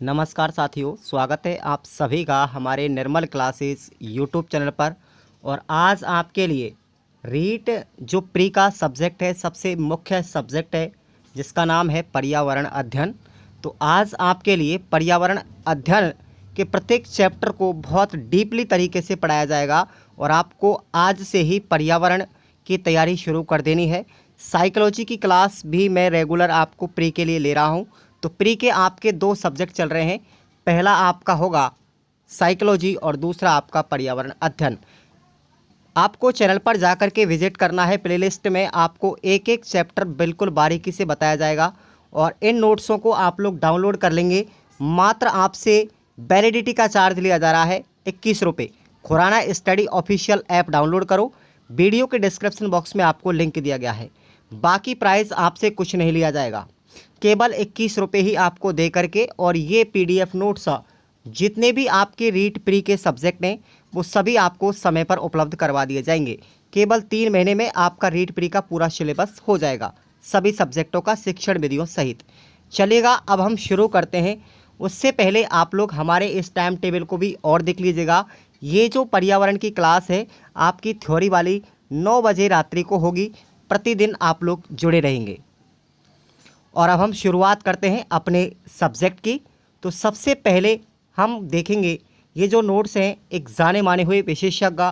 नमस्कार साथियों, स्वागत है आप सभी का हमारे निर्मल क्लासेस यूट्यूब चैनल पर। और आज आपके लिए रीट जो प्री का सब्जेक्ट है, सबसे मुख्य सब्जेक्ट है, जिसका नाम है पर्यावरण अध्ययन। तो आज आपके लिए पर्यावरण अध्ययन के प्रत्येक चैप्टर को बहुत डीपली तरीके से पढ़ाया जाएगा और आपको आज से ही पर्यावरण की तैयारी शुरू कर देनी है। साइकोलॉजी की क्लास भी मैं रेगुलर आपको प्री के लिए ले रहा हूँ। तो प्री के आपके दो सब्जेक्ट चल रहे हैं, पहला आपका होगा साइकोलॉजी और दूसरा आपका पर्यावरण अध्ययन। आपको चैनल पर जाकर के विजिट करना है। प्लेलिस्ट में आपको एक एक चैप्टर बिल्कुल बारीकी से बताया जाएगा और इन नोट्सों को आप लोग डाउनलोड कर लेंगे। मात्र आपसे वैलिडिटी का चार्ज लिया जा रहा है 21 रुपये। Khurana study official app download करो, वीडियो के डिस्क्रिप्शन बॉक्स में आपको लिंक दिया गया है। बाकी प्राइस आपसे कुछ नहीं लिया जाएगा, केवल 21 रुपये ही आपको दे करके। और ये PDF नोट्स जितने भी आपके रीट प्री के सब्जेक्ट हैं वो सभी आपको समय पर उपलब्ध करवा दिए जाएंगे। केवल 3 महीने में आपका रीट प्री का पूरा सिलेबस हो जाएगा, सभी सब्जेक्टों का शिक्षण विधियों सहित। चलिएगा अब हम शुरू करते हैं। उससे पहले आप लोग हमारे इस टाइम टेबल को भी और देख लीजिएगा। ये जो पर्यावरण की क्लास है आपकी थ्योरी वाली 9 बजे रात्रि को होगी। प्रतिदिन आप लोग जुड़े रहेंगे। और अब हम शुरुआत करते हैं अपने सब्जेक्ट की। तो सबसे पहले हम देखेंगे ये जो नोट्स हैं, एक जाने माने हुए विशेषज्ञ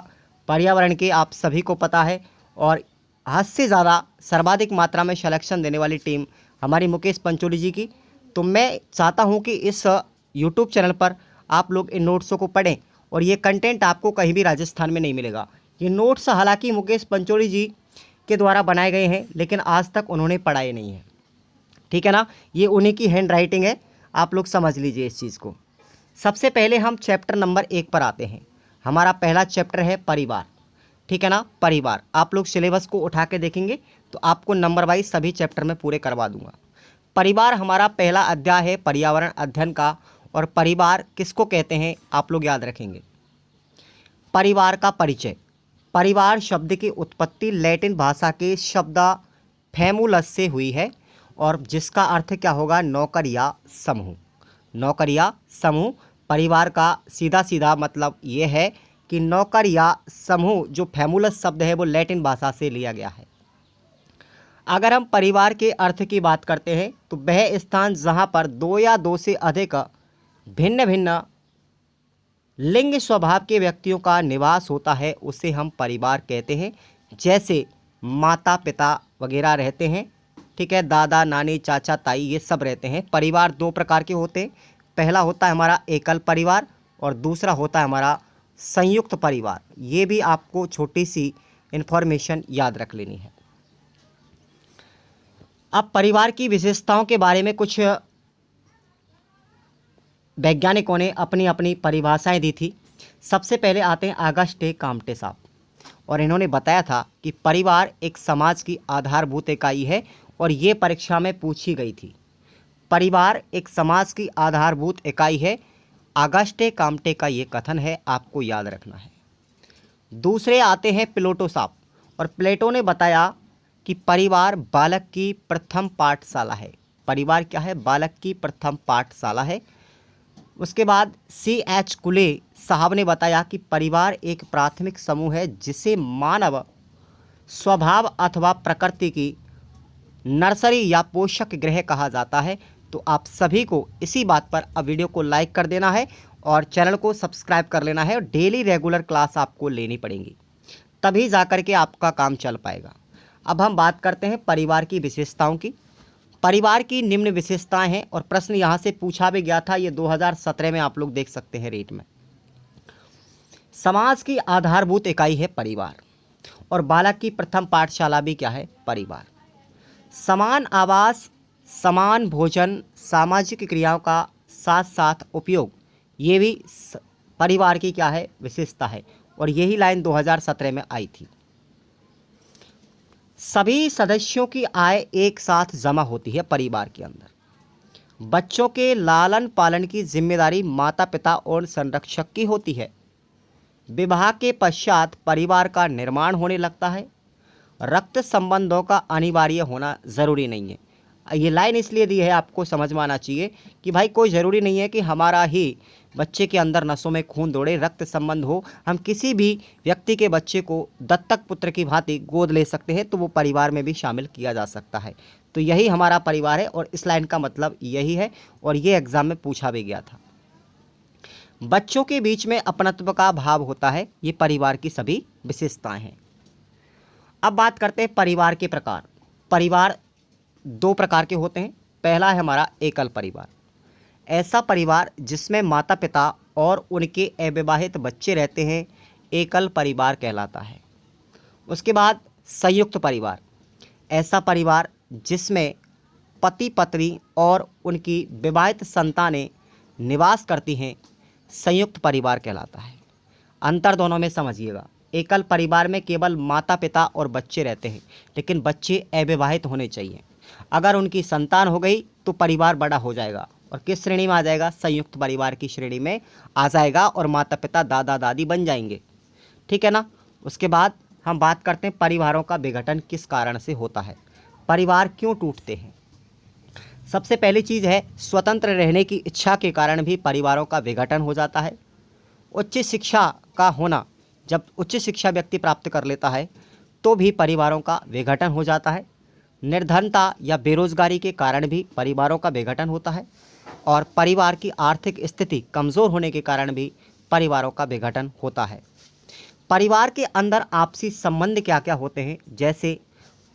पर्यावरण के, आप सभी को पता है। और हद से ज़्यादा सर्वाधिक मात्रा में सिलेक्शन देने वाली टीम हमारी मुकेश पंचोली जी की। तो मैं चाहता हूं कि इस यूट्यूब चैनल पर आप लोग इन नोट्सों को पढ़ें और ये कंटेंट आपको कहीं भी राजस्थान में नहीं मिलेगा। ये नोट्स हालांकि मुकेश पंचोली जी के द्वारा बनाए गए हैं, लेकिन आज तक उन्होंने पढ़ाए नहीं हैं, ठीक है ना। ये उन्हीं की हैंड राइटिंग है, आप लोग समझ लीजिए इस चीज़ को। सबसे पहले हम चैप्टर नंबर 1 पर आते हैं। हमारा पहला चैप्टर है परिवार, ठीक है ना। परिवार आप लोग सिलेबस को उठा के देखेंगे तो आपको नंबर वाइज सभी चैप्टर में पूरे करवा दूंगा। परिवार हमारा पहला अध्याय है पर्यावरण अध्ययन का। और परिवार किसको कहते हैं आप लोग याद रखेंगे। परिवार का परिचय। परिवार शब्द की उत्पत्ति लैटिन भाषा के शब्द फैमुलस से हुई है और जिसका अर्थ क्या होगा, नौकर या समूह। नौकर या समूह। परिवार का सीधा सीधा मतलब ये है कि नौकर या समूह, जो फैमुलस शब्द है वो लैटिन भाषा से लिया गया है। अगर हम परिवार के अर्थ की बात करते हैं तो वह स्थान जहाँ पर 2 या 2 से अधिक भिन्न भिन्न लिंग स्वभाव के व्यक्तियों का निवास होता है उसे हम परिवार कहते हैं। जैसे माता पिता वगैरह रहते हैं, ठीक है, दादा नानी चाचा ताई ये सब रहते हैं। परिवार 2 प्रकार के होते हैं। पहला होता है हमारा एकल परिवार और दूसरा होता है हमारा संयुक्त परिवार। ये भी आपको छोटी सी इन्फॉर्मेशन याद रख लेनी है। अब परिवार की विशेषताओं के बारे में कुछ वैज्ञानिकों ने अपनी अपनी परिभाषाएं दी थी। सबसे पहले आते हैं ऑगस्टे काम्टे साहब, और इन्होंने बताया था कि परिवार एक समाज की आधारभूत इकाई है और ये परीक्षा में पूछी गई थी। परिवार एक समाज की आधारभूत इकाई है, ऑगस्टे काम्टे का ये कथन है, आपको याद रखना है। दूसरे आते हैं प्लेटो साहब, और प्लेटो ने बताया कि परिवार बालक की प्रथम पाठशाला है। परिवार क्या है, बालक की प्रथम पाठशाला है। उसके बाद CH कुले साहब ने बताया कि परिवार एक प्राथमिक समूह है जिसे मानव स्वभाव अथवा प्रकृति की नर्सरी या पोषक गृह कहा जाता है। तो आप सभी को इसी बात पर अब वीडियो को लाइक कर देना है और चैनल को सब्सक्राइब कर लेना है और डेली रेगुलर क्लास आपको लेनी पड़ेगी, तभी जाकर के आपका काम चल पाएगा। अब हम बात करते हैं परिवार की विशेषताओं की। परिवार की निम्न विशेषताएं हैं और प्रश्न यहाँ से पूछा भी गया था, ये 2017 में आप लोग देख सकते हैं रीट में। समाज की आधारभूत इकाई है परिवार और बालक की प्रथम पाठशाला भी क्या है, परिवार। समान आवास, समान भोजन, सामाजिक क्रियाओं का साथ साथ उपयोग, ये भी परिवार की क्या है, विशेषता है। और यही लाइन 2017 में आई थी। सभी सदस्यों की आय एक साथ जमा होती है परिवार के अंदर। बच्चों के लालन पालन की जिम्मेदारी माता पिता और संरक्षक की होती है। विवाह के पश्चात परिवार का निर्माण होने लगता है। रक्त संबंधों का अनिवार्य होना जरूरी नहीं है। ये लाइन इसलिए दी है, आपको समझ में आना चाहिए कि भाई कोई ज़रूरी नहीं है कि हमारा ही बच्चे के अंदर नसों में खून दौड़े, रक्त संबंध हो। हम किसी भी व्यक्ति के बच्चे को दत्तक पुत्र की भांति गोद ले सकते हैं, तो वो परिवार में भी शामिल किया जा सकता है। तो यही हमारा परिवार है और इस लाइन का मतलब यही है, और ये एग्ज़ाम में पूछा भी गया था। बच्चों के बीच में अपनत्व का भाव होता है, ये परिवार की सभी विशेषताएं हैं। अब बात करते हैं परिवार के प्रकार। परिवार दो प्रकार के होते हैं। पहला है हमारा एकल परिवार। ऐसा परिवार जिसमें माता पिता और उनके अविवाहित बच्चे रहते हैं, एकल परिवार कहलाता है। उसके बाद संयुक्त परिवार। ऐसा परिवार जिसमें पति पत्नी और उनकी विवाहित संतानें निवास करती हैं, संयुक्त परिवार कहलाता है। अंतर दोनों में समझिएगा। एकल परिवार में केवल माता पिता और बच्चे रहते हैं, लेकिन बच्चे अविवाहित होने चाहिए। अगर उनकी संतान हो गई तो परिवार बड़ा हो जाएगा और किस श्रेणी में आ जाएगा? संयुक्त परिवार की श्रेणी में आ जाएगा, और माता पिता दादा दादी बन जाएंगे। ठीक है ना। उसके बाद हम बात करते हैं परिवारों का विघटन किस कारण से होता है, परिवार क्यों टूटते हैं। सबसे पहली चीज़ है, स्वतंत्र रहने की इच्छा के कारण भी परिवारों का विघटन हो जाता है। उच्च शिक्षा का होना, जब उच्च शिक्षा व्यक्ति प्राप्त कर लेता है तो भी परिवारों का विघटन हो जाता है। निर्धनता या बेरोजगारी के कारण भी परिवारों का विघटन होता है, और परिवार की आर्थिक स्थिति कमज़ोर होने के कारण भी परिवारों का विघटन होता है। परिवार के अंदर आपसी संबंध क्या क्या होते हैं, जैसे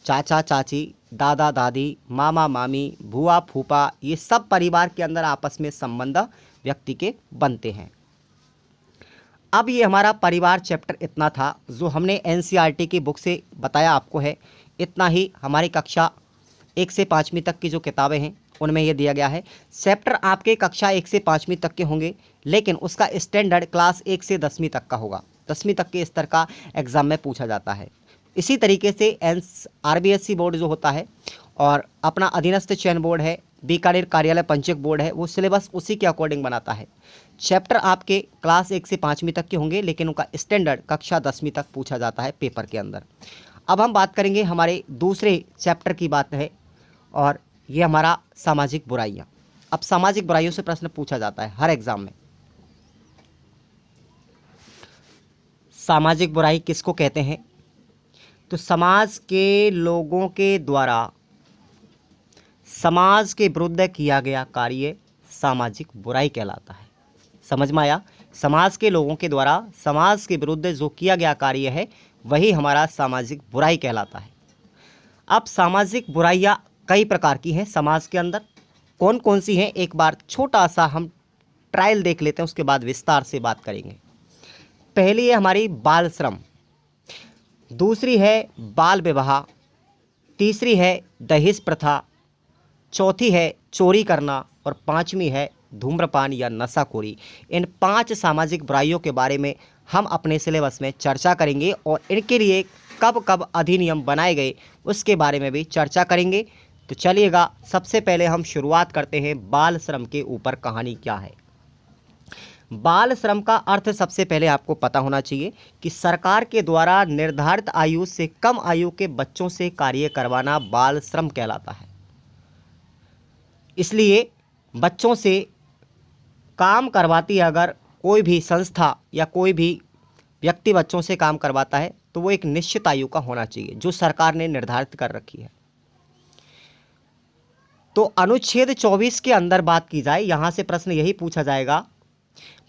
चाचा चाची, दादा दादी, मामा मामी, बुआ फूफा, ये सब परिवार के अंदर आपस में संबंध व्यक्ति के बनते हैं। अब ये हमारा परिवार चैप्टर इतना था जो हमने एनसीईआरटी की बुक से बताया आपको है। इतना ही हमारी कक्षा 1 से 5वीं तक की जो किताबें हैं उनमें ये दिया गया है। चैप्टर आपके कक्षा 1 से 5वीं तक के होंगे, लेकिन उसका स्टैंडर्ड क्लास 1 से 10वीं तक का होगा। 10वीं तक के स्तर का एग्ज़ाम में पूछा जाता है। इसी तरीके से आरबीएससी बोर्ड जो होता है और अपना अधीनस्थ चयन बोर्ड है, बीकानेर कार्यालय पंचक बोर्ड है, वो सिलेबस उसी के अकॉर्डिंग बनाता है। चैप्टर आपके क्लास 1 से 5वीं तक के होंगे, लेकिन उनका स्टैंडर्ड कक्षा 10वीं तक पूछा जाता है पेपर के अंदर। अब हम बात करेंगे हमारे दूसरे चैप्टर की बात है, और ये हमारा सामाजिक बुराइयाँ। अब सामाजिक बुराइयों से प्रश्न पूछा जाता है हर एग्ज़ाम में। सामाजिक बुराई किसको कहते हैं? तो समाज के लोगों के द्वारा समाज के विरुद्ध किया गया कार्य सामाजिक बुराई कहलाता है। समझ में आया? समाज के लोगों के द्वारा समाज के विरुद्ध जो किया गया कार्य है वही हमारा सामाजिक बुराई कहलाता है। अब सामाजिक बुराइयाँ कई प्रकार की हैं समाज के अंदर। कौन कौन सी हैं, एक बार छोटा सा हम ट्रायल देख लेते हैं, उसके बाद विस्तार से बात करेंगे। पहली है हमारी बाल श्रम, दूसरी है बाल विवाह, तीसरी है दहेज प्रथा, चौथी है चोरी करना, और 5वीं है धूम्रपान या नशाखोरी। इन 5 सामाजिक बुराइयों के बारे में हम अपने सिलेबस में चर्चा करेंगे, और इनके लिए कब कब अधिनियम बनाए गए उसके बारे में भी चर्चा करेंगे। तो चलिएगा, सबसे पहले हम शुरुआत करते हैं बाल श्रम के ऊपर। कहानी क्या है? बाल श्रम का अर्थ सबसे पहले आपको पता होना चाहिए कि सरकार के द्वारा निर्धारित आयु से कम आयु के बच्चों से कार्य करवाना बाल श्रम कहलाता है। इसलिए बच्चों से काम करवाती है अगर कोई भी संस्था या कोई भी व्यक्ति बच्चों से काम करवाता है, तो वो एक निश्चित आयु का होना चाहिए जो सरकार ने निर्धारित कर रखी है। तो अनुच्छेद 24 के अंदर बात की जाए, यहाँ से प्रश्न यही पूछा जाएगा,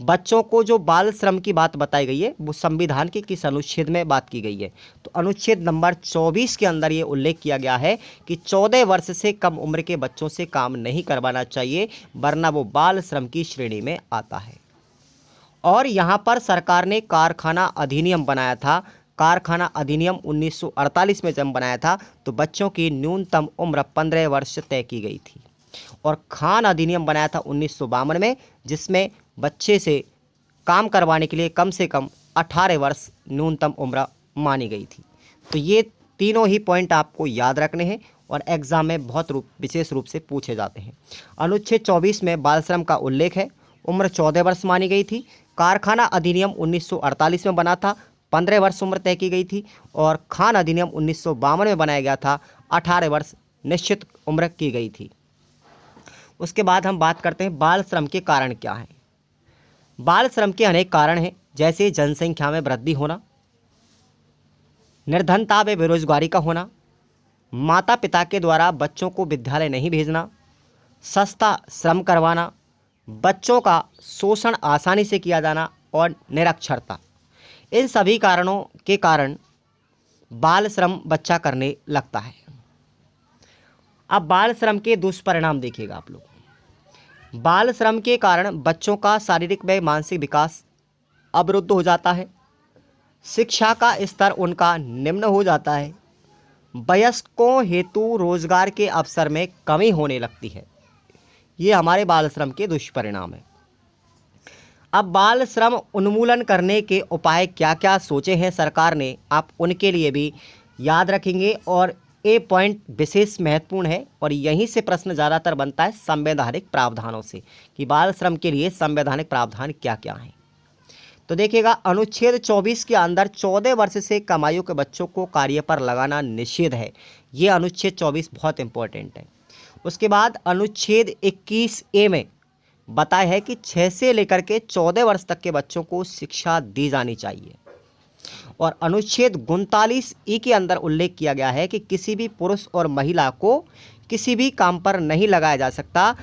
बच्चों को जो बाल श्रम की बात बताई गई है वो संविधान के किस अनुच्छेद में बात की गई है? तो अनुच्छेद नंबर 24 के अंदर ये उल्लेख किया गया है कि 14 वर्ष से कम उम्र के बच्चों से काम नहीं करवाना चाहिए, वरना वो बाल श्रम की श्रेणी में आता है। और यहाँ पर सरकार ने कारखाना अधिनियम बनाया था। कारखाना अधिनियम 1948 में जब बनाया था तो बच्चों की न्यूनतम उम्र 15 वर्ष तय की गई थी। और खान अधिनियम बनाया था 1952 में, जिसमें बच्चे से काम करवाने के लिए कम से कम 18 वर्ष न्यूनतम उम्र मानी गई थी। तो ये तीनों ही पॉइंट आपको याद रखने हैं और एग्ज़ाम में बहुत विशेष रूप से पूछे जाते हैं। अनुच्छेद 24 में बाल श्रम का उल्लेख है, उम्र 14 वर्ष मानी गई थी। कारखाना अधिनियम 1948 में बना था, 15 वर्ष उम्र तय की गई थी। और खान अधिनियम 1952 में बनाया गया था, 18 वर्ष निश्चित उम्र की गई थी। उसके बाद हम बात करते हैं बाल श्रम के कारण क्या हैं। बाल श्रम के अनेक कारण हैं, जैसे जनसंख्या में वृद्धि होना, निर्धनता व बेरोजगारी का होना, माता पिता के द्वारा बच्चों को विद्यालय नहीं भेजना, सस्ता श्रम करवाना, बच्चों का शोषण आसानी से किया जाना और निरक्षरता। इन सभी कारणों के कारण बाल श्रम बच्चा करने लगता है। अब बाल श्रम के दुष्परिणाम देखिएगा आप लोग। बाल श्रम के कारण बच्चों का शारीरिक व मानसिक विकास अवरुद्ध हो जाता है, शिक्षा का स्तर उनका निम्न हो जाता है, वयस्कों हेतु रोजगार के अवसर में कमी होने लगती है। ये हमारे बाल श्रम के दुष्परिणाम है। अब बाल श्रम उन्मूलन करने के उपाय क्या क्या सोचे हैं सरकार ने, आप उनके लिए भी याद रखेंगे। और ये पॉइंट विशेष महत्वपूर्ण है और यहीं से प्रश्न ज़्यादातर बनता है संवैधानिक प्रावधानों से कि बाल श्रम के लिए संवैधानिक प्रावधान क्या क्या हैं। तो देखिएगा, अनुच्छेद 24 के अंदर 14 वर्ष से कम आयु के बच्चों को कार्य पर लगाना निषेध है। ये अनुच्छेद 24 बहुत इंपॉर्टेंट है। उसके बाद अनुच्छेद 21A में बताया है कि 6 से लेकर के 14 वर्ष तक के बच्चों को शिक्षा दी जानी चाहिए। और अनुच्छेद 39E के अंदर उल्लेख किया गया है कि किसी भी पुरुष और महिला को किसी भी काम पर नहीं लगाया जा सकता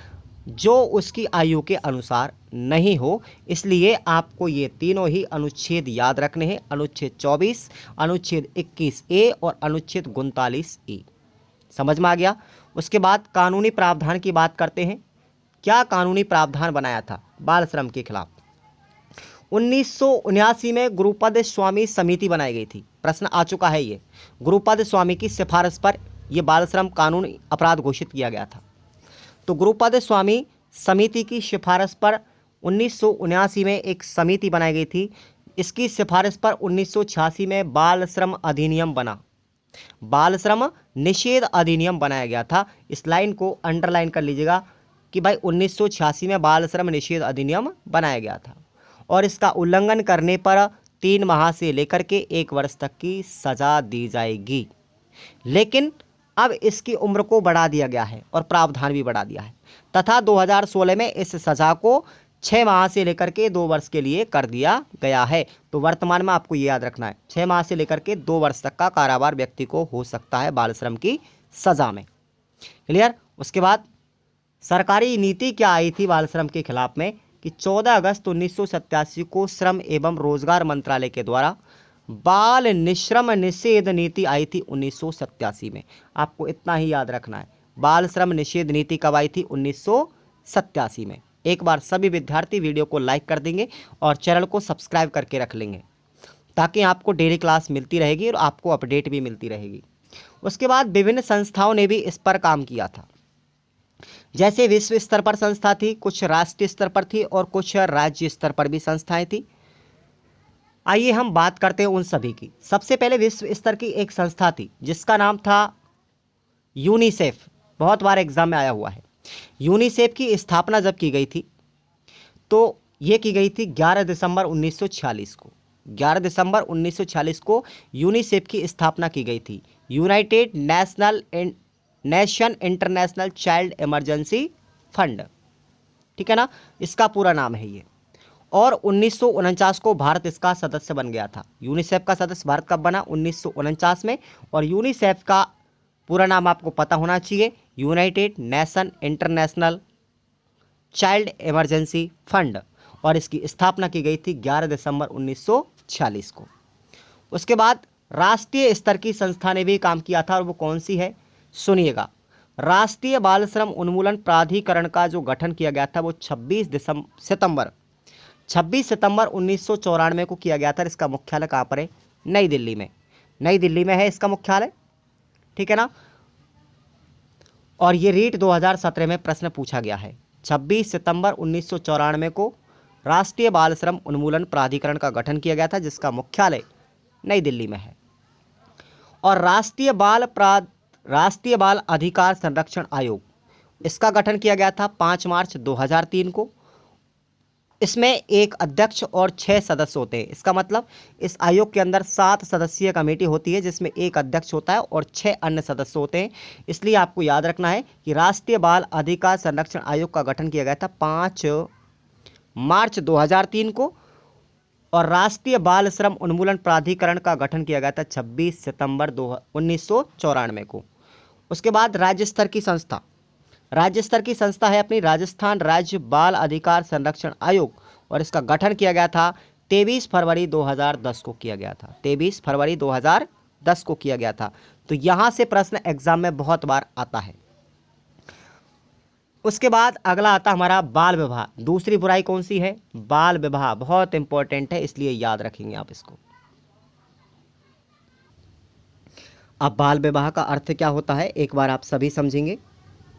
जो उसकी आयु के अनुसार नहीं हो। इसलिए आपको ये तीनों ही अनुच्छेद याद रखने हैं, अनुच्छेद 24, अनुच्छेद 21A और अनुच्छेद 39E। समझ में आ गया। उसके बाद कानूनी प्रावधान की बात करते हैं। क्या कानूनी प्रावधान बनाया था बाल श्रम के खिलाफ? 1979 में गुरुपद स्वामी समिति बनाई गई थी। प्रश्न आ चुका है ये। गुरुपद स्वामी की सिफारिश पर यह बाल श्रम कानून अपराध घोषित किया गया था। तो गुरुपद स्वामी समिति की सिफारिश पर 1979 में एक समिति बनाई गई थी। इसकी सिफारिश पर 1986 में बाल श्रम अधिनियम बना, बाल श्रम निषेध अधिनियम बनाया गया था। इस लाइन को अंडरलाइन कर लीजिएगा कि भाई 1986 में बाल श्रम निषेध अधिनियम बनाया गया था और इसका उल्लंघन करने पर 3 माह से लेकर के 1 वर्ष तक की सजा दी जाएगी। लेकिन अब इसकी उम्र को बढ़ा दिया गया है और प्रावधान भी बढ़ा दिया है तथा 2016 में इस सजा को 6 माह से लेकर के 2 वर्ष के लिए कर दिया गया है। तो वर्तमान में आपको ये याद रखना है, 6 माह से लेकर के 2 वर्ष तक का कारावार व्यक्ति को हो सकता है बाल श्रम की सजा में। क्लियर। उसके बाद सरकारी नीति क्या आई थी बाल श्रम के खिलाफ में कि 14 अगस्त 1987 को श्रम एवं रोजगार मंत्रालय के द्वारा बाल निश्रम निषेध नीति आई थी 1987 में। आपको इतना ही याद रखना है, बाल श्रम निषेध नीति कब आई थी? 1987 में। एक बार सभी विद्यार्थी वीडियो को लाइक कर देंगे और चैनल को सब्सक्राइब करके रख लेंगे ताकि आपको डेली क्लास मिलती रहेगी और आपको अपडेट भी मिलती रहेगी। उसके बाद विभिन्न संस्थाओं ने भी इस पर काम किया था, जैसे विश्व स्तर पर संस्था थी, कुछ राष्ट्रीय स्तर पर थी और कुछ राज्य स्तर पर भी संस्थाएं थी। आइए हम बात करते हैं उन सभी की। सबसे पहले विश्व स्तर की एक संस्था थी जिसका नाम था यूनिसेफ। बहुत बार एग्जाम में आया हुआ है। यूनिसेफ की स्थापना जब की गई थी तो ये की गई थी 11 दिसंबर 1946 को। 11 दिसंबर 1946 को यूनिसेफ की स्थापना की गई थी, United nation international child emergency fund. ठीक है ना, इसका पूरा नाम है ये। और 1949 को भारत इसका सदस्य बन गया था। यूनिसेफ का सदस्य भारत कब बना? 1949 में। और यूनिसेफ का पूरा नाम आपको पता होना चाहिए, United nation international child emergency fund. और इसकी स्थापना की गई थी 11 दिसंबर 1946 को। उसके बाद राष्ट्रीय स्तर की संस्था ने भी काम किया था और वो कौन सी है? सुनिएगा, राष्ट्रीय बाल श्रम उन्मूलन प्राधिकरण का जो गठन किया गया था वो 26 सितंबर 1994 को किया गया था। इसका मुख्यालय कहाँ पर है? नई दिल्ली में। नई दिल्ली में है इसका मुख्यालय। ठीक है ना। और ये रीट 2017 में प्रश्न पूछा गया है। 26 सितंबर 1994 को राष्ट्रीय बाल श्रम उन्मूलन प्राधिकरण का गठन किया गया था जिसका मुख्यालय नई दिल्ली में है। और राष्ट्रीय बाल अधिकार संरक्षण आयोग, इसका गठन किया गया था 5 मार्च 2003 को। इसमें एक अध्यक्ष और 6 सदस्य होते हैं। इसका मतलब इस आयोग के अंदर 7 सदस्यीय कमेटी होती है जिसमें एक अध्यक्ष होता है और 6 अन्य सदस्य होते हैं। इसलिए आपको याद रखना है कि राष्ट्रीय बाल अधिकार संरक्षण आयोग का गठन किया गया था 5 मार्च 2003 को, और राष्ट्रीय बाल श्रम उन्मूलन प्राधिकरण का गठन किया गया था 26 सितंबर 1994 को। उसके बाद राज्य स्तर की संस्था है अपनी राजस्थान राज्य बाल अधिकार संरक्षण आयोग, और इसका गठन किया गया था 23 फरवरी 2010 को किया गया था। 23 फरवरी 2010 को किया गया था। तो यहाँ से प्रश्न एग्जाम में बहुत बार आता है। उसके बाद अगला आता हमारा बाल विवाह। दूसरी बुराई कौन सी है? बाल विवाह। बहुत इंपॉर्टेंट है, इसलिए याद रखेंगे आप इसको। अब बाल विवाह का अर्थ क्या होता है एक बार आप सभी समझेंगे।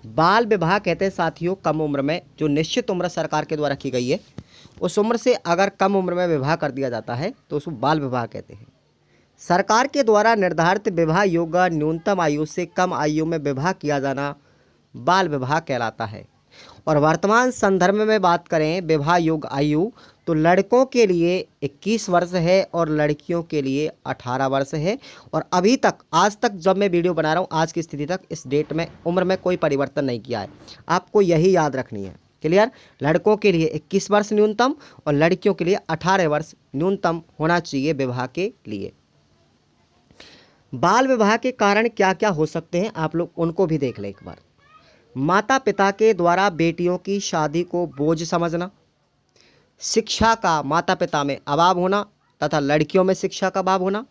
बाल विवाह कहते हैं साथियों कम उम्र में, जो निश्चित उम्र सरकार के द्वारा रखी गई है उस उम्र से अगर कम उम्र में विवाह कर दिया जाता है तो उसको बाल विवाह कहते हैं। सरकार के द्वारा निर्धारित विवाह योग्य न्यूनतम आयु से कम आयु में विवाह किया जाना बाल विवाह कहलाता है। और वर्तमान संदर्भ में बात करें विवाह योग्य आयु, तो लड़कों के लिए 21 वर्ष है और लड़कियों के लिए 18 वर्ष है। और अभी तक आज तक जब मैं वीडियो बना रहा हूँ आज की स्थिति तक इस डेट में उम्र में कोई परिवर्तन नहीं किया है। आपको यही याद रखनी है। क्लियर? लड़कों के लिए 21 वर्ष न्यूनतम और लड़कियों के लिए 18 वर्ष न्यूनतम होना चाहिए विवाह के लिए। बाल विवाह के कारण क्या क्या हो सकते हैं आप लोग उनको भी देख लें एक बार। माता पिता के द्वारा बेटियों की शादी को बोझ समझना, शिक्षा का माता पिता में अभाव होना तथा लड़कियों में शिक्षा का अभाव होना।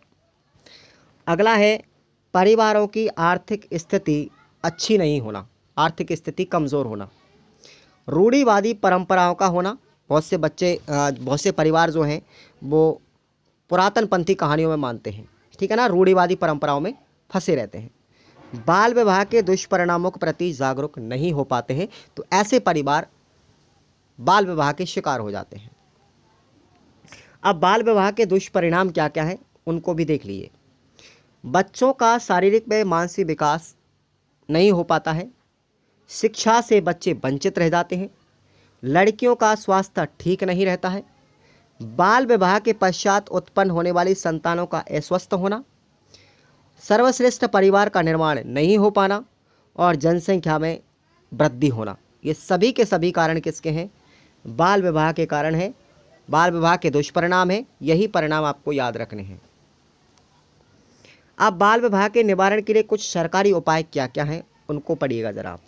अगला है परिवारों की आर्थिक स्थिति अच्छी नहीं होना, आर्थिक स्थिति कमज़ोर होना। रूढ़िवादी परंपराओं का होना, बहुत से परिवार जो हैं वो पुरातनपंथी कहानियों में मानते हैं, ठीक है ना, रूढ़िवादी परंपराओं में फंसे रहते हैं। बाल विवाह के दुष्परिणामों के प्रति जागरूक नहीं हो पाते हैं, तो ऐसे परिवार बाल विवाह के शिकार हो जाते हैं। अब बाल विवाह के दुष्परिणाम क्या क्या हैं उनको भी देख लीजिए। बच्चों का शारीरिक व मानसिक विकास नहीं हो पाता है, शिक्षा से बच्चे वंचित रह जाते हैं, लड़कियों का स्वास्थ्य ठीक नहीं रहता है, बाल विवाह के पश्चात उत्पन्न होने वाली संतानों का अस्वस्थ होना, सर्वश्रेष्ठ परिवार का निर्माण नहीं हो पाना और जनसंख्या में वृद्धि होना। ये सभी के सभी कारण किसके हैं? बाल विवाह के कारण है, बाल विवाह के दुष्परिणाम है। यही परिणाम आपको याद रखने हैं। अब बाल विवाह के निवारण के लिए कुछ सरकारी उपाय क्या क्या हैं उनको पढ़िएगा जरा आप।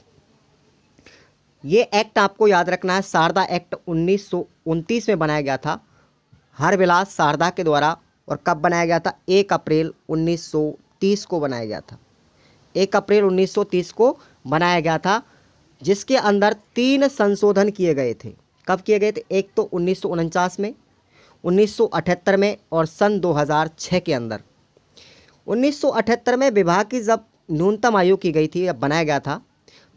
ये एक्ट आपको याद रखना है, शारदा एक्ट 1929 में बनाया गया था हरविलास शारदा के द्वारा। और कब बनाया गया था? 1 अप्रैल 1930 को बनाया गया था। 1 अप्रैल 1930 को बनाया गया था, जिसके अंदर 3 संशोधन किए गए थे। कब किए गए थे? एक तो 1949 में, 1978 में और सन 2006 के अंदर। 1978 में विवाह की जब न्यूनतम आयु की गई थी, जब बनाया गया था,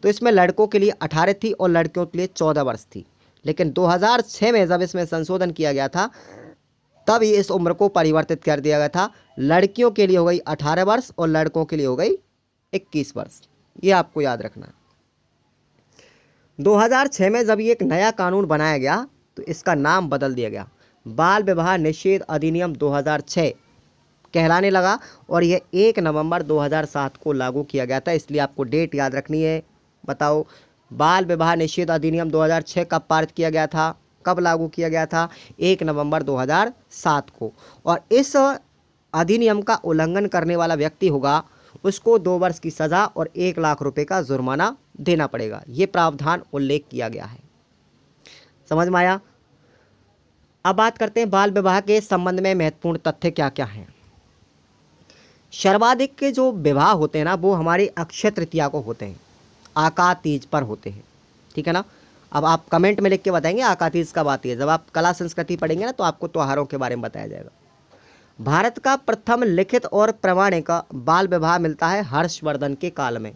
तो इसमें लड़कों के लिए 18 थी और लड़कियों के लिए 14 वर्ष थी। लेकिन 2006 में जब इसमें संशोधन किया गया था तब ये इस उम्र को परिवर्तित कर दिया गया था। लड़कियों के लिए हो गई 18 वर्ष और लड़कों के लिए हो गई 21 वर्ष। ये आपको याद रखना है। 2006 में जब ये एक नया कानून बनाया गया तो इसका नाम बदल दिया गया, बाल विवाह निषेध अधिनियम 2006 कहलाने लगा और यह 1 नवंबर 2007 को लागू किया गया था। इसलिए आपको डेट याद रखनी है। बताओ, बाल विवाह निषेध अधिनियम 2006 कब पारित किया गया था, कब लागू किया गया था? 1 नवंबर 2007 को। और इस अधिनियम का उल्लंघन करने वाला व्यक्ति होगा उसको 2 वर्ष की सज़ा और 1 लाख रुपए का जुर्माना देना पड़ेगा। ये प्रावधान उल्लेख किया गया है। समझ में आया? अब बात करते हैं बाल विवाह के संबंध में महत्वपूर्ण तथ्य क्या क्या हैं। सर्वाधिक के जो विवाह होते हैं ना वो हमारी अक्षय तृतीया को होते हैं, आका तीज पर होते हैं, ठीक है ना। अब आप कमेंट में लिख के बताएंगे आका तीज कब आती है। जब आप कला संस्कृति पढ़ेंगे ना तो आपको त्योहारों के बारे में बताया जाएगा। भारत का प्रथम लिखित और प्रमाणिक बाल विवाह मिलता है हर्षवर्धन के काल में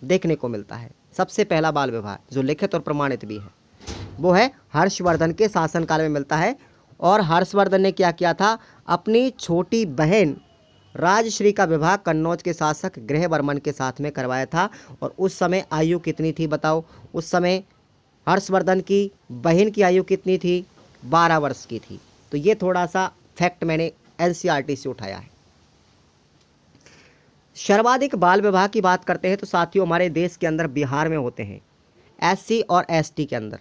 देखने को मिलता है। सबसे पहला बाल विवाह जो लिखित और प्रमाणित भी है वो है हर्षवर्धन के शासनकाल में मिलता है। और हर्षवर्धन ने क्या किया था? अपनी छोटी बहन राजश्री का विवाह कन्नौज के शासक गृहवर्मन के साथ में करवाया था। और उस समय आयु कितनी थी बताओ? उस समय हर्षवर्धन की बहन की आयु कितनी थी? 12 वर्ष की थी। तो ये थोड़ा सा फैक्ट मैंने एनसीईआरटी से उठाया है। सर्वाधिक बाल विवाह की बात करते हैं तो साथियों हमारे देश के अंदर बिहार में होते हैं, एससी और एसटी के अंदर,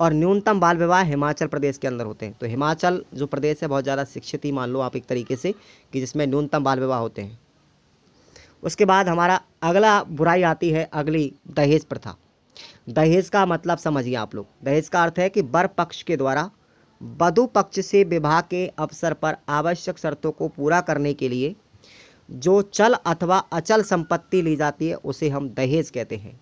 और न्यूनतम बाल विवाह हिमाचल प्रदेश के अंदर होते हैं। तो हिमाचल जो प्रदेश है बहुत ज़्यादा शिक्षित ही मान लो आप एक तरीके से, कि जिसमें न्यूनतम बाल विवाह होते हैं। उसके बाद हमारा अगला बुराई आती है, अगली दहेज प्रथा। दहेज का मतलब समझिए आप लोग। दहेज का अर्थ है कि वर पक्ष के द्वारा वधु पक्ष से विवाह के अवसर पर आवश्यक शर्तों को पूरा करने के लिए जो चल अथवा अचल संपत्ति ली जाती है उसे हम दहेज कहते हैं।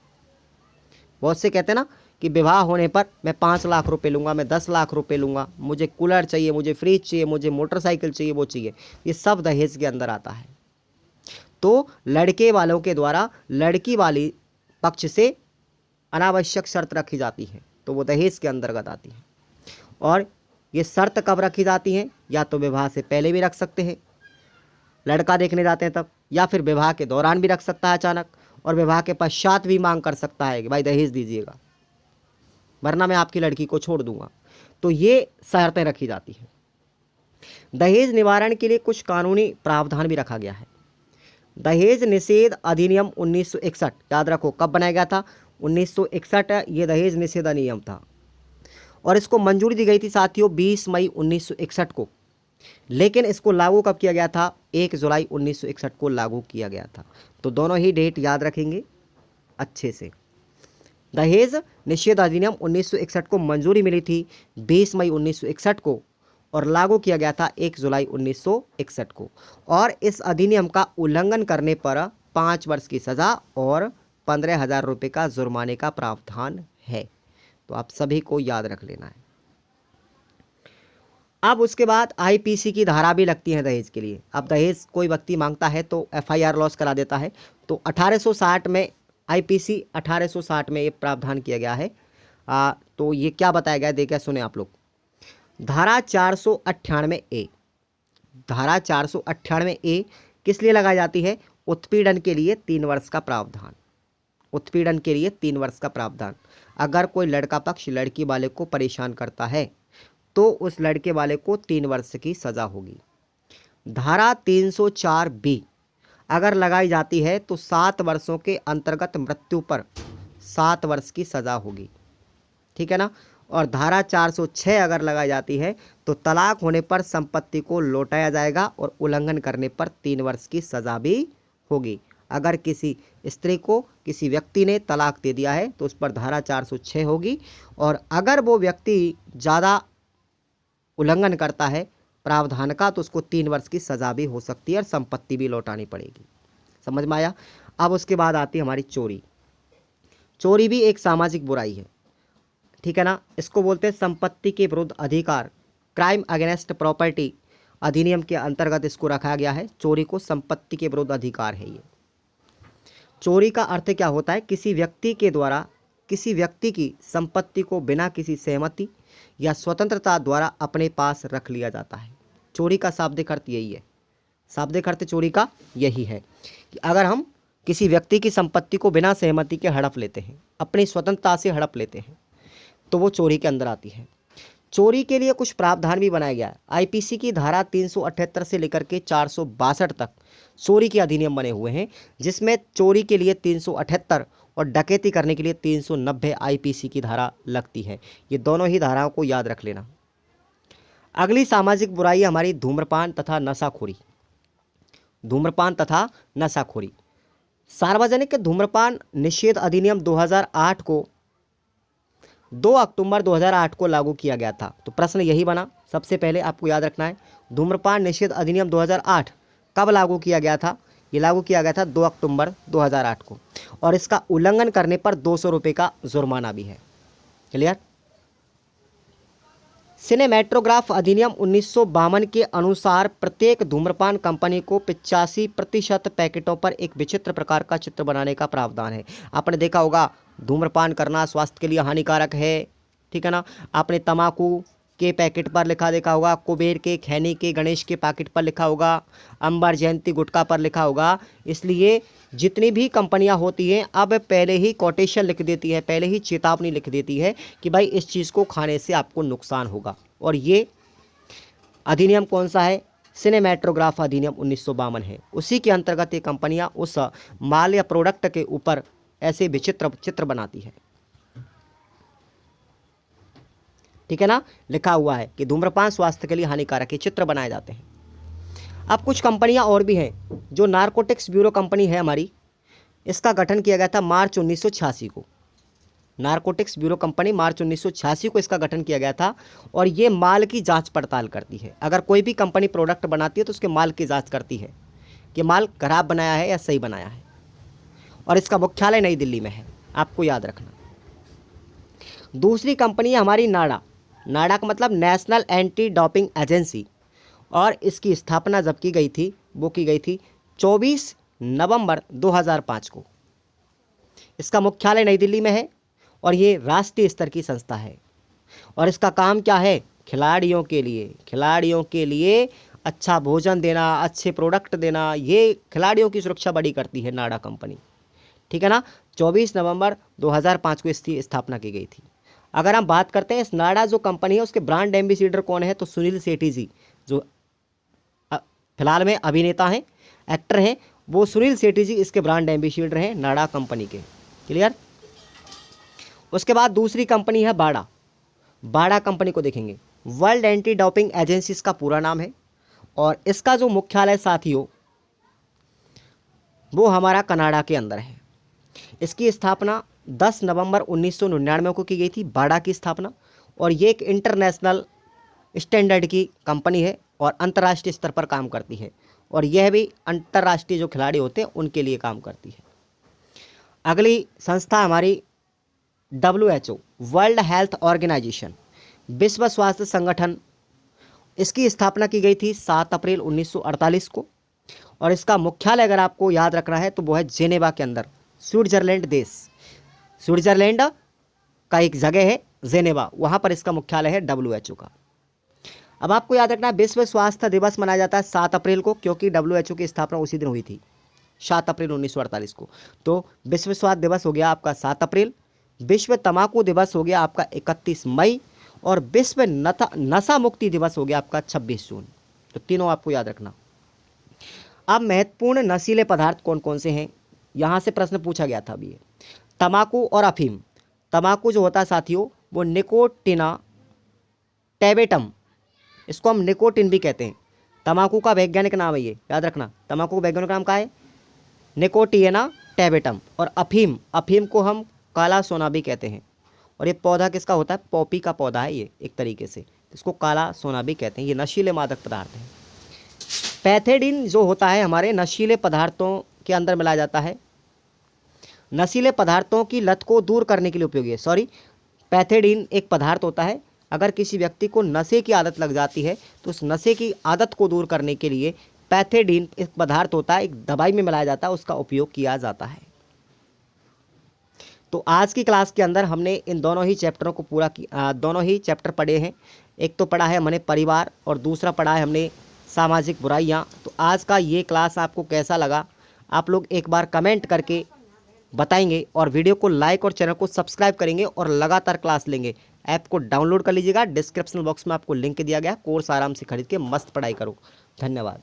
बहुत से कहते हैं ना कि विवाह होने पर मैं 5 लाख रुपए लूँगा, मैं 10 लाख रुपए लूँगा, मुझे कूलर चाहिए, मुझे फ्रिज चाहिए, मुझे मोटरसाइकिल चाहिए, वो चाहिए। ये सब दहेज के अंदर आता है। तो लड़के वालों के द्वारा लड़की वाली पक्ष से अनावश्यक शर्त रखी जाती है, तो वो दहेज के अंतर्गत आती है। और ये शर्त कब रखी जाती हैं? या तो विवाह से पहले भी रख सकते हैं, लड़का देखने जाते हैं तब, या फिर विवाह के दौरान भी रख सकता है अचानक, और विवाह के पश्चात भी मांग कर सकता है कि भाई दहेज दीजिएगा वरना मैं आपकी लड़की को छोड़ दूंगा। तो ये शर्तें रखी जाती हैं। दहेज निवारण के लिए कुछ कानूनी प्रावधान भी रखा गया है। दहेज निषेध अधिनियम 1961, याद रखो कब बनाया गया था? 1961 ये दहेज निषेध अधिनियम था, और इसको मंजूरी दी गई थी साथियों 20 मई 1961 को। लेकिन इसको लागू कब किया गया था? 1 जुलाई 1961 को लागू किया गया था। तो दोनों ही डेट याद रखेंगे अच्छे से। दहेज निषेध अधिनियम 1961 को मंजूरी मिली थी 20 मई 1961 को, और लागू किया गया था 1 जुलाई 1961 को। और इस अधिनियम का उल्लंघन करने पर 5 वर्ष की सज़ा और 15,000 रुपये का जुर्माने का प्रावधान है। तो आप सभी को याद रख लेना है। अब उसके बाद आईपीसी की धारा भी लगती है दहेज के लिए। अब दहेज कोई व्यक्ति मांगता है तो एफआईआर लॉन्च करा देता है। तो 1860 में आईपीसी 1860 में ये प्रावधान किया गया है। तो ये क्या बताया गया देखिए, सुने आप लोग। धारा 498 ए, धारा 498 ए किस लिए लगाई जाती है? उत्पीड़न के लिए 3 वर्ष का प्रावधान। उत्पीड़न के लिए 3 वर्ष का प्रावधान। अगर कोई लड़का पक्ष लड़की वाले को परेशान करता है तो उस लड़के वाले को 3 वर्ष की सज़ा होगी। धारा 304 बी अगर लगाई जाती है तो 7 वर्षों के अंतर्गत मृत्यु पर 7 वर्ष की सज़ा होगी, ठीक है ना। और धारा 406 अगर लगाई जाती है तो तलाक होने पर संपत्ति को लौटाया जाएगा, और उल्लंघन करने पर 3 वर्ष की सज़ा भी होगी। अगर किसी स्त्री को किसी व्यक्ति ने तलाक दे दिया है तो उस पर धारा 406 होगी, और अगर वो व्यक्ति ज़्यादा उल्लंघन करता है प्रावधान का तो उसको 3 वर्ष की सज़ा भी हो सकती है और संपत्ति भी लौटानी पड़ेगी। समझ में आया? अब उसके बाद आती है हमारी चोरी। चोरी भी एक सामाजिक बुराई है, ठीक है ना। इसको बोलते हैं संपत्ति के विरुद्ध अधिकार, क्राइम अगेंस्ट प्रॉपर्टी अधिनियम के अंतर्गत इसको रखा गया है। चोरी को संपत्ति के विरुद्ध अधिकार है ये। चोरी का अर्थ क्या होता है? किसी व्यक्ति के द्वारा किसी व्यक्ति की संपत्ति को बिना किसी सहमति या स्वतंत्रता द्वारा अपने पास रख लिया जाता है। चोरी का शाब्दिक अर्थ यही है। शाब्दिक अर्थ चोरी का यही है कि अगर हम किसी व्यक्ति की संपत्ति को बिना सहमति के हड़प लेते हैं, अपनी स्वतंत्रता से हड़प लेते हैं, तो वो चोरी के अंदर आती है। चोरी के लिए कुछ प्रावधान भी बनाया गया है। आईपीसी की धारा 378 से लेकर के 462 तक चोरी के अधिनियम बने हुए हैं, जिसमें चोरी के लिए 378 और डकैती करने के लिए 390 आईपीसी की धारा लगती है। ये दोनों ही धाराओं को याद रख लेना। अगली सामाजिक बुराई हमारी धूम्रपान तथा नशाखोरी। धूम्रपान तथा नशाखोरी। सार्वजनिक धूम्रपान निषेध अधिनियम 2008 को 2 अक्टूबर 2008 को लागू किया गया था। तो प्रश्न यही बना, सबसे पहले आपको याद रखना है धूम्रपान निषेध अधिनियम 2008 कब लागू किया गया था? ये लागू किया गया था 2 अक्टूबर 2008 को, और इसका उल्लंघन करने पर 200 रुपये का जुर्माना भी है। क्लियर? सिनेमेटोग्राफ अधिनियम 1952 के अनुसार प्रत्येक धूम्रपान कंपनी को 85% पैकेटों पर एक विचित्र प्रकार का चित्र बनाने का प्रावधान है। आपने देखा होगा धूम्रपान करना स्वास्थ्य के लिए हानिकारक है, ठीक है ना। आपने तंबाकू के पैकेट पर लिखा देखा होगा, कुबेर के, खैनी के, गणेश के पैकेट पर लिखा होगा, अंबर जयंती गुटखा पर लिखा होगा। इसलिए जितनी भी कंपनियां होती हैं अब पहले ही कोटेशन लिख देती है, पहले ही चेतावनी लिख देती है कि भाई इस चीज़ को खाने से आपको नुकसान होगा। और ये अधिनियम कौन सा है? सिनेमेटोग्राफ अधिनियम 1952 है। उसी के अंतर्गत ये कंपनियां उस माल या प्रोडक्ट के ऊपर ऐसे विचित्र चित्र बनाती है। ठीक है ना, लिखा हुआ है कि धूम्रपान स्वास्थ्य के लिए हानिकारक है, चित्र बनाए जाते हैं। अब कुछ कंपनियां और भी हैं। जो नारकोटिक्स ब्यूरो कंपनी है हमारी, इसका गठन किया गया था मार्च 1986 को। नारकोटिक्स ब्यूरो कंपनी मार्च 1986 को इसका गठन किया गया था। और ये माल की जांच पड़ताल करती है। अगर कोई भी कंपनी प्रोडक्ट बनाती है तो उसके माल की जांच करती है कि माल खराब बनाया है या सही बनाया है। और इसका मुख्यालय नई दिल्ली में है, आपको याद रखना। दूसरी कंपनी है हमारी नाडा। नाडा का मतलब नेशनल एंटी डोपिंग एजेंसी। और इसकी स्थापना जब की गई थी वो की गई थी 24 नवंबर 2005 को। इसका मुख्यालय नई दिल्ली में है और ये राष्ट्रीय स्तर की संस्था है। और इसका काम क्या है? खिलाड़ियों के लिए अच्छा भोजन देना, अच्छे प्रोडक्ट देना, ये खिलाड़ियों की सुरक्षा बड़ी करती है नाडा कंपनी। ठीक है ना, 24 नवंबर 2005 को इसकी स्थापना की गई थी। अगर हम बात करते हैं इस नाडा जो कंपनी है उसके ब्रांड एम्बेसडर कौन है, तो सुनील सेठी जी, जो फिलहाल में अभिनेता हैं, एक्टर हैं, वो सुनील सेठी जी इसके ब्रांड एम्बेसडर हैं नाडा कंपनी के। क्लियर। उसके बाद दूसरी कंपनी है बाड़ा। बाड़ा कंपनी को देखेंगे, वर्ल्ड एंटी डोपिंग एजेंसी इसका पूरा नाम है। और इसका जो मुख्यालय साथियों वो हमारा कनाडा के अंदर है। इसकी स्थापना 10 नवंबर 1999 को की गई थी, बाड़ा की स्थापना। और ये एक इंटरनेशनल स्टैंडर्ड की कंपनी है और अंतर्राष्ट्रीय स्तर पर काम करती है। और यह भी अंतर्राष्ट्रीय जो खिलाड़ी होते हैं उनके लिए काम करती है। अगली संस्था हमारी WHO, वर्ल्ड हेल्थ ऑर्गेनाइजेशन, विश्व स्वास्थ्य संगठन। इसकी स्थापना की गई थी 7 अप्रैल 1948 को। और इसका मुख्यालय अगर आपको याद रखना है तो वो है जेनेवा के अंदर, स्विट्जरलैंड देश। स्विट्जरलैंड का एक जगह है जेनेवा, वहाँ पर इसका मुख्यालय है WHO का। अब आपको याद रखना है विश्व स्वास्थ्य दिवस मनाया जाता है 7 अप्रैल को, क्योंकि WHO की स्थापना उसी दिन हुई थी 7 अप्रैल 1948 को। तो विश्व स्वास्थ्य दिवस हो गया आपका 7 अप्रैल, विश्व तंबाकू दिवस हो गया आपका 31 मई, और विश्व नशा मुक्ति दिवस हो गया आपका 26 जून। तो तीनों आपको याद रखना। अब महत्वपूर्ण नशीले पदार्थ कौन कौन से हैं, यहाँ से प्रश्न पूछा गया था अभी। तंबाकू और अफीम। तंबाकू जो होता है साथियों वो निकोटिना टैबेटम, इसको हम निकोटिन भी कहते हैं। तंबाकू का वैज्ञानिक नाम है ये, याद रखना। तंबाकू का वैज्ञानिक नाम क्या है? निकोटिना टैबेटम। और अफीम को हम काला सोना भी कहते हैं। और ये पौधा किसका होता है? पॉपी का पौधा है ये एक तरीके से, इसको काला सोना भी कहते हैं। ये नशीले मादक पदार्थ हैं। पैथेडिन जो होता है हमारे नशीले पदार्थों के अंदर मिलाया जाता है, नशीले पदार्थों की लत को दूर करने के लिए उपयोगी है। पैथेडिन एक पदार्थ होता है, अगर किसी व्यक्ति को नशे की आदत लग जाती है तो उस नशे की आदत को दूर करने के लिए पैथेडिन एक पदार्थ होता है, एक दवाई में मिलाया जाता है, उसका उपयोग किया जाता है। तो आज की क्लास के अंदर हमने इन दोनों ही चैप्टरों को दोनों ही चैप्टर पढ़े हैं। एक तो पढ़ा है हमने परिवार और दूसरा पढ़ा है हमने सामाजिक बुराइयां। तो आज का ये क्लास आपको कैसा लगा आप लोग एक बार कमेंट करके बताएंगे, और वीडियो को लाइक और चैनल को सब्सक्राइब करेंगे और लगातार क्लास लेंगे। ऐप को डाउनलोड कर लीजिएगा, डिस्क्रिप्शन बॉक्स में आपको लिंक दिया गया। कोर्स आराम से खरीद के मस्त पढ़ाई करो। धन्यवाद।